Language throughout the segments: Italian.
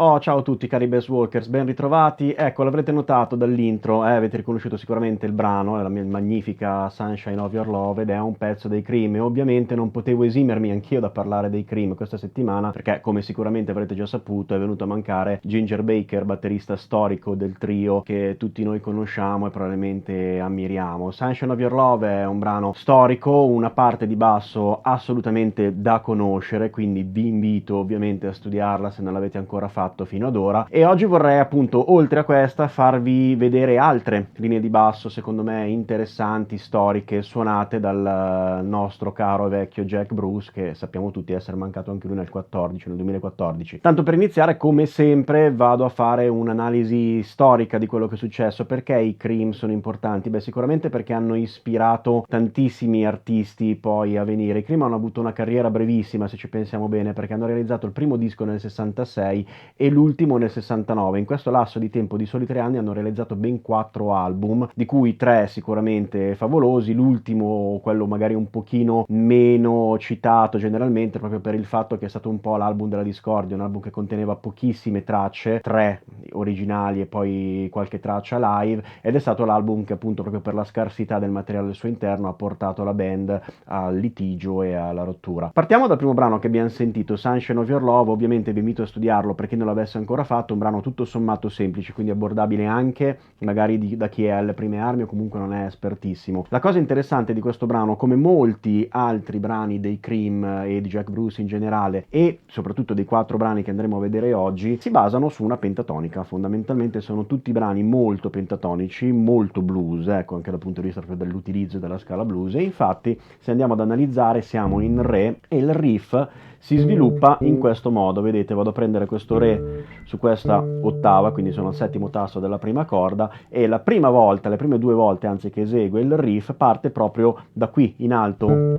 Oh, ciao a tutti cari Bass Walkers, ben ritrovati. Ecco, l'avrete notato dall'intro, avete riconosciuto sicuramente il brano, è la mia magnifica Sunshine of Your Love ed è un pezzo dei Cream e ovviamente non potevo esimermi anch'io da parlare dei Cream questa settimana perché, come sicuramente avrete già saputo, è venuto a mancare Ginger Baker, batterista storico del trio che tutti noi conosciamo e probabilmente ammiriamo. Sunshine of Your Love è un brano storico, una parte di basso assolutamente da conoscere, quindi vi invito ovviamente a studiarla se non l'avete ancora fatto fino ad ora, e oggi vorrei appunto oltre a questa farvi vedere altre linee di basso secondo me interessanti, storiche, suonate dal nostro caro e vecchio Jack Bruce, che sappiamo tutti essere mancato anche lui nel 2014. Tanto per iniziare, come sempre, vado a fare un'analisi storica di quello che è successo. Perché i Cream sono importanti? Beh, sicuramente perché hanno ispirato tantissimi artisti poi a venire. I Cream hanno avuto una carriera brevissima, se ci pensiamo bene, perché hanno realizzato il primo disco nel 66 e l'ultimo nel 69. In questo lasso di tempo di soli 3 anni hanno realizzato ben 4 album, di cui 3 sicuramente favolosi, l'ultimo quello magari un pochino meno citato generalmente proprio per il fatto che è stato un po' l'album della discordia, un album che conteneva pochissime tracce, 3 originali e poi qualche traccia live, ed è stato l'album che appunto proprio per la scarsità del materiale al suo interno ha portato la band al litigio e alla rottura. Partiamo dal primo brano che abbiamo sentito, Sunshine of Your Love. Ovviamente vi invito a studiarlo perché non l'avesse ancora fatto, un brano tutto sommato semplice, quindi abbordabile anche magari da chi è alle prime armi o comunque non è espertissimo. La cosa interessante di questo brano, come molti altri brani dei Cream e di Jack Bruce in generale e soprattutto dei 4 brani che andremo a vedere oggi, si basano su una pentatonica. Fondamentalmente sono tutti brani molto pentatonici, molto blues, ecco, anche dal punto di vista proprio dell'utilizzo della scala blues, e infatti se andiamo ad analizzare siamo in re e il riff si sviluppa in questo modo. Vedete, vado a prendere questo re su questa ottava, quindi sono al settimo tasto della prima corda, e la prima volta, le prime 2 volte anzi che esegue il riff, parte proprio da qui in alto.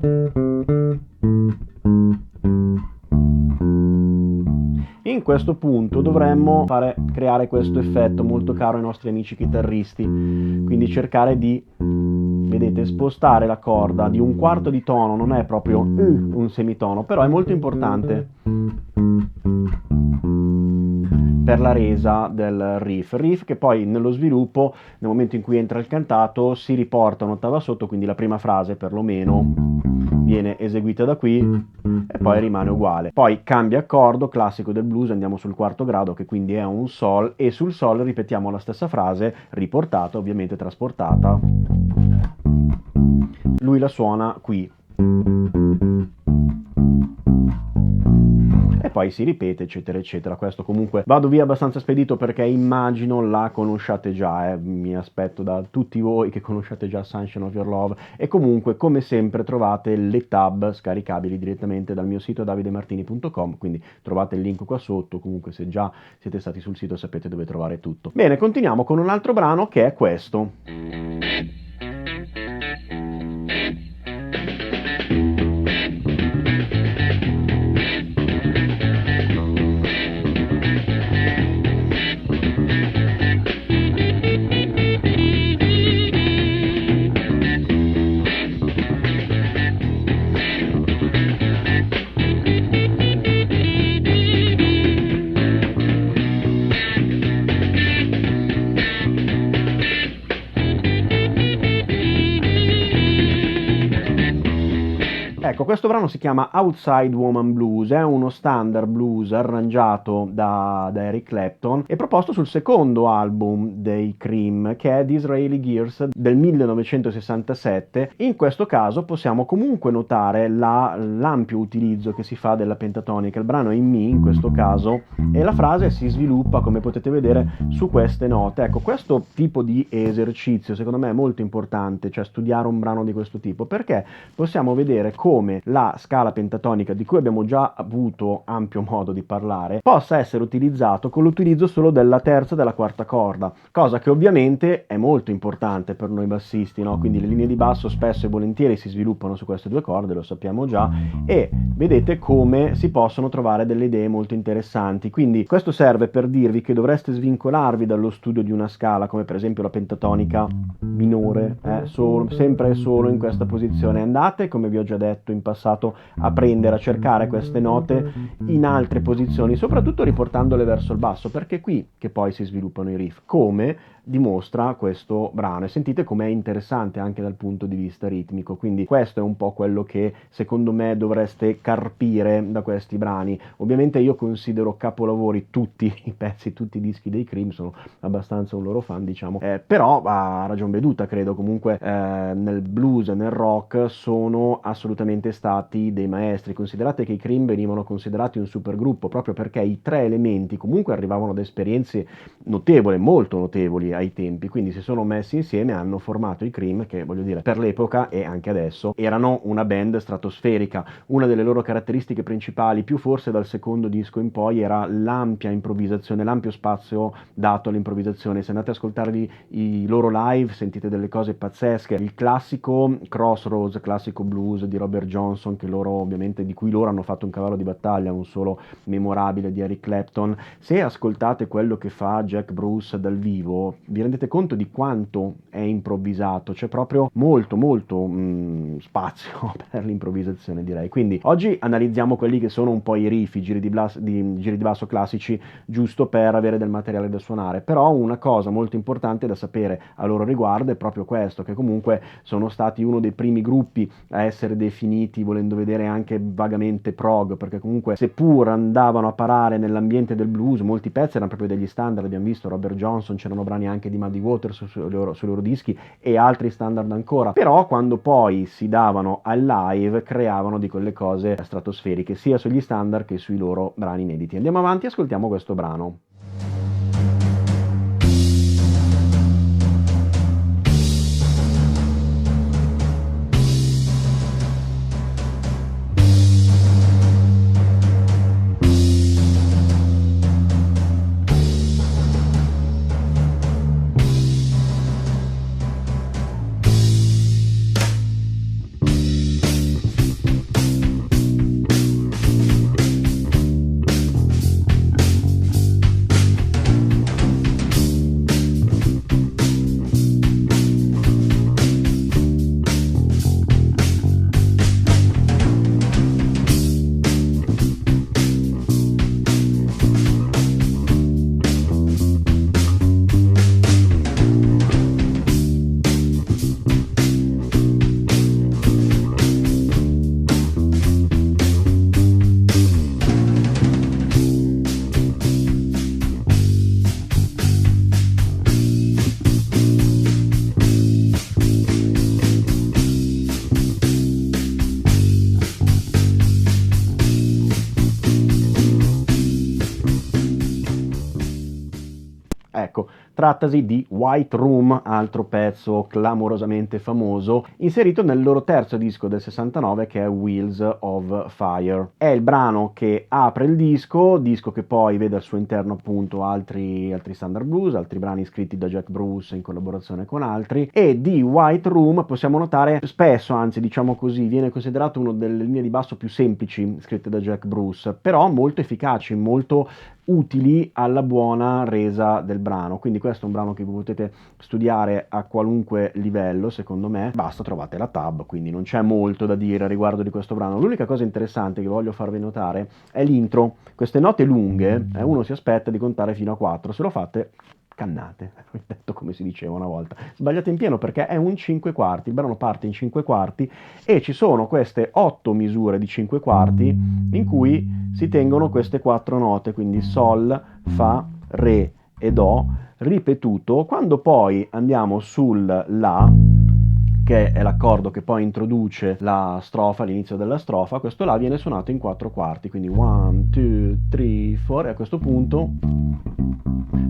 In questo punto dovremmo creare questo effetto molto caro ai nostri amici chitarristi, quindi cercare di, vedete, spostare la corda di un quarto di tono. Non è proprio un semitono, però è molto importante per la resa del riff che poi nello sviluppo, nel momento in cui entra il cantato, si riporta un'ottava sotto, quindi la prima frase perlomeno viene eseguita da qui e poi rimane uguale. Poi cambia accordo, classico del blues, andiamo sul quarto grado che quindi è un sol, e sul sol ripetiamo la stessa frase riportata, ovviamente trasportata. Lui la suona qui e poi si ripete eccetera eccetera. Questo comunque vado via abbastanza spedito perché immagino la conosciate già, mi aspetto da tutti voi che conosciate già Sunshine of Your Love, e comunque come sempre trovate le tab scaricabili direttamente dal mio sito davidemartini.com, quindi trovate il link qua sotto. Comunque se già siete stati sul sito sapete dove trovare tutto. Bene, continuiamo con un altro brano che è questo. Ecco, questo brano si chiama Outside Woman Blues, è uno standard blues arrangiato da Eric Clapton e proposto sul secondo album dei Cream, che è Disraeli Gears del 1967. In questo caso possiamo comunque notare l'ampio utilizzo che si fa della pentatonica. Il brano è in Mi in questo caso e la frase si sviluppa, come potete vedere, su queste note. Ecco, questo tipo di esercizio secondo me è molto importante, cioè studiare un brano di questo tipo, perché possiamo vedere come la scala pentatonica, di cui abbiamo già avuto ampio modo di parlare, possa essere utilizzato con l'utilizzo solo della terza e della quarta corda, cosa che ovviamente è molto importante per noi bassisti, no? Quindi le linee di basso spesso e volentieri si sviluppano su queste 2 corde, lo sappiamo già, e vedete come si possono trovare delle idee molto interessanti. Quindi questo serve per dirvi che dovreste svincolarvi dallo studio di una scala come per esempio la pentatonica minore, sempre e solo in questa posizione. Andate, come vi ho già detto in passato a prendere, a cercare queste note in altre posizioni, soprattutto riportandole verso il basso, perché è qui che poi si sviluppano i riff, come dimostra questo brano, e sentite com'è interessante anche dal punto di vista ritmico. Quindi questo è un po' quello che secondo me dovreste carpire da questi brani. Ovviamente io considero capolavori tutti i pezzi, tutti i dischi dei Cream, sono abbastanza un loro fan, diciamo, però a ragion veduta credo comunque nel blues e nel rock sono assolutamente stati dei maestri. Considerate che i Cream venivano considerati un supergruppo proprio perché i tre elementi comunque arrivavano da esperienze notevoli, molto notevoli ai tempi, quindi si sono messi insieme e hanno formato i Cream, che voglio dire per l'epoca e anche adesso erano una band stratosferica. Una delle loro caratteristiche principali, più forse dal secondo disco in poi, era l'ampia improvvisazione, l'ampio spazio dato all'improvvisazione. Se andate ad ascoltarvi i loro live sentite delle cose pazzesche. Il classico Crossroads, classico blues di Robert Johnson, che loro ovviamente, di cui loro hanno fatto un cavallo di battaglia, un solo memorabile di Eric Clapton. Se ascoltate quello che fa Jack Bruce dal vivo vi rendete conto di quanto è improvvisato, c'è proprio molto spazio per l'improvvisazione, direi. Quindi oggi analizziamo quelli che sono un po' i riff, i giri di basso classici, giusto per avere del materiale da suonare. Però una cosa molto importante da sapere a loro riguardo è proprio questo, che comunque sono stati uno dei primi gruppi a essere definiti, volendo vedere, anche vagamente prog, perché comunque seppur andavano a parare nell'ambiente del blues, molti pezzi erano proprio degli standard. Abbiamo visto Robert Johnson, c'erano brani anche di Muddy Waters sui loro dischi e altri standard ancora, però quando poi si davano al live creavano di quelle cose stratosferiche sia sugli standard che sui loro brani inediti. Andiamo avanti, ascoltiamo questo brano. Ecco, trattasi di White Room, altro pezzo clamorosamente famoso, inserito nel loro terzo disco del 69 che è Wheels of Fire. È il brano che apre il disco che poi vede al suo interno appunto altri standard blues, altri brani scritti da Jack Bruce in collaborazione con altri, e di White Room possiamo notare spesso, anzi diciamo così, viene considerato una delle linee di basso più semplici scritte da Jack Bruce, però molto efficaci, molto utili alla buona resa del brano. Quindi questo è un brano che voi potete studiare a qualunque livello, secondo me, basta trovate la tab, quindi non c'è molto da dire riguardo di questo brano. L'unica cosa interessante che voglio farvi notare è l'intro. Queste note lunghe, uno si aspetta di contare fino a 4, se lo fate cannate, detto come si diceva una volta. Sbagliate in pieno perché è un 5 quarti, il brano parte in 5 quarti e ci sono queste 8 misure di 5 quarti in cui si tengono queste 4 note, quindi Sol, Fa, Re e Do, ripetuto. Quando poi andiamo sul La, che è l'accordo che poi introduce la strofa, l'inizio della strofa, questo La viene suonato in 4 quarti, quindi 1, 2, 3, 4, e a questo punto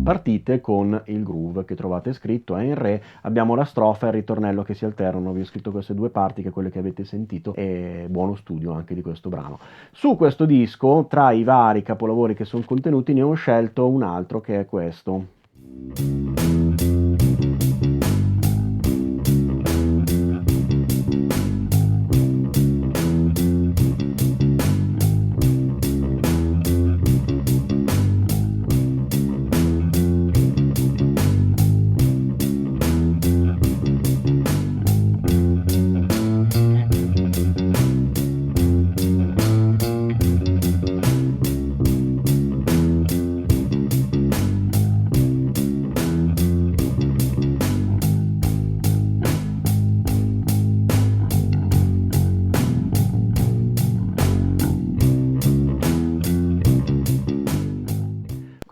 partite con il groove che trovate scritto, è in Re, abbiamo la strofa e il ritornello che si alternano. Vi ho scritto queste due parti, che quelle che avete sentito, e buono studio anche di questo brano. Su questo disco, tra i vari capolavori che sono contenuti, ne ho scelto un altro che è questo.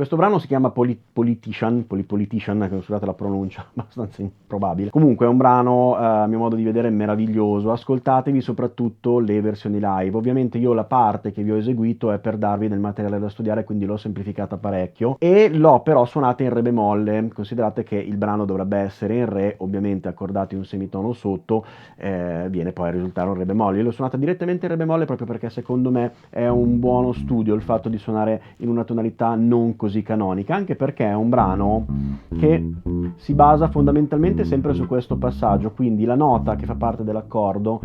Questo brano si chiama Politician, Politician, scusate la pronuncia, abbastanza improbabile. Comunque è un brano, a mio modo di vedere, meraviglioso. Ascoltatevi soprattutto le versioni live. Ovviamente io la parte che vi ho eseguito è per darvi del materiale da studiare, quindi l'ho semplificata parecchio e l'ho però suonata in re bemolle. Considerate che il brano dovrebbe essere in re, ovviamente accordati un semitono sotto, viene poi a risultare un re bemolle. Io l'ho suonata direttamente in re bemolle proprio perché secondo me è un buono studio il fatto di suonare in una tonalità non così canonica, anche perché è un brano che si basa fondamentalmente sempre su questo passaggio, quindi la nota che fa parte dell'accordo,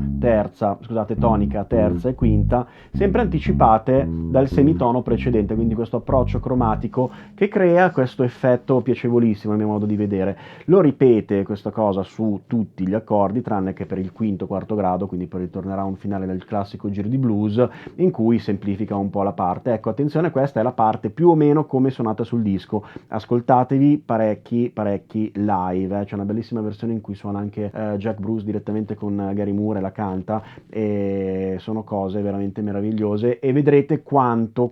tonica, terza e quinta, sempre anticipate dal semitono precedente, quindi questo approccio cromatico che crea questo effetto piacevolissimo a mio modo di vedere. Lo ripete questa cosa su tutti gli accordi, tranne che per il quinto, quarto grado, quindi poi ritornerà un finale del classico giro di blues, in cui semplifica un po' la parte. Ecco, attenzione, questa è la parte più o meno come suonata sul disco. Ascoltatevi parecchi live, c'è una bellissima versione in cui suona anche Jack Bruce direttamente con Gary Moore e la canta, e sono cose veramente meravigliose e vedrete quanto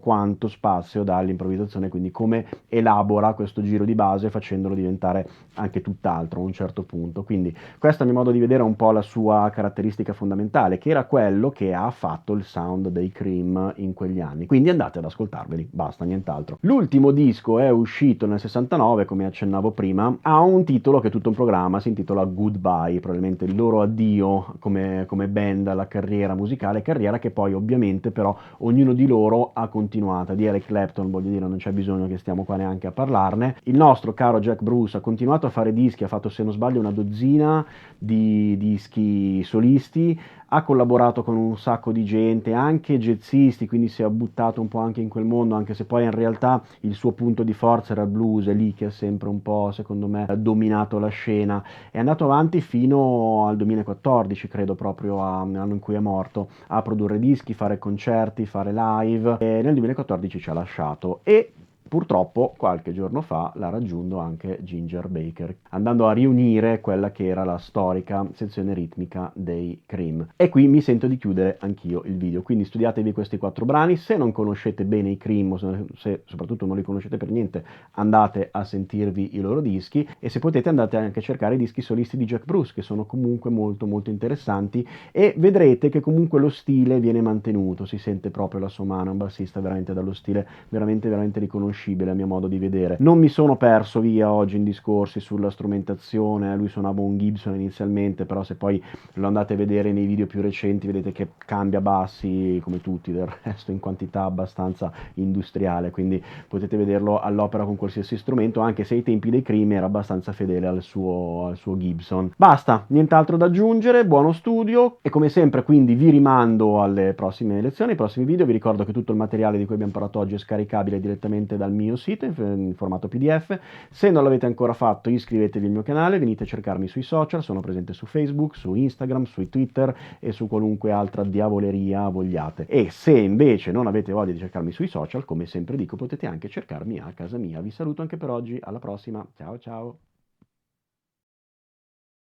spazio dà all'improvvisazione, quindi come elabora questo giro di base facendolo diventare anche tutt'altro a un certo punto. Quindi questo a mio modo di vedere è un po' la sua caratteristica fondamentale, che era quello che ha fatto il sound dei Cream in quegli anni. Quindi andate ad ascoltarveli, basta, nient'altro. L'ultimo disco è uscito nel 69, come accennavo prima, ha un titolo che è tutto un programma, si intitola Goodbye, probabilmente il loro addio come band alla carriera musicale, carriera che poi ovviamente però ognuno di loro ha continuato. Di Eric Clapton, voglio dire, non c'è bisogno che stiamo qua neanche a parlarne. Il nostro caro Jack Bruce ha continuato a fare dischi, ha fatto se non sbaglio una dozzina di dischi solisti, ha collaborato con un sacco di gente, anche jazzisti, quindi si è buttato un po' anche in quel mondo, anche se poi in realtà il suo punto di forza era il blues, è lì che ha sempre un po', secondo me, dominato la scena. È andato avanti fino al 2014, credo, proprio all'anno in cui è morto, a produrre dischi, fare concerti, fare live, e nel 2014 ci ha lasciato. E purtroppo qualche giorno fa l'ha raggiunto anche Ginger Baker, andando a riunire quella che era la storica sezione ritmica dei Cream. E qui mi sento di chiudere anch'io il video, quindi studiatevi questi 4 brani. Se non conoscete bene i Cream, o se soprattutto non li conoscete per niente, andate a sentirvi i loro dischi, e se potete andate anche a cercare i dischi solisti di Jack Bruce, che sono comunque molto interessanti, e vedrete che comunque lo stile viene mantenuto, si sente proprio la sua mano, è un bassista veramente dallo stile veramente riconoscibile a mio modo di vedere. Non mi sono perso via oggi in discorsi sulla strumentazione, lui suonava un Gibson inizialmente, però se poi lo andate a vedere nei video più recenti vedete che cambia bassi come tutti del resto in quantità abbastanza industriale, quindi potete vederlo all'opera con qualsiasi strumento, anche se ai tempi dei Cream era abbastanza fedele al suo Gibson. Basta, nient'altro da aggiungere, buono studio, e come sempre quindi vi rimando alle prossime lezioni, ai prossimi video. Vi ricordo che tutto il materiale di cui abbiamo parlato oggi è scaricabile direttamente dal mio sito in formato PDF. Se non l'avete ancora fatto, iscrivetevi al mio canale, venite a cercarmi sui social, sono presente su Facebook, su Instagram, su Twitter e su qualunque altra diavoleria vogliate. E se invece non avete voglia di cercarmi sui social, come sempre dico, potete anche cercarmi a casa mia. Vi saluto anche per oggi, alla prossima, ciao ciao!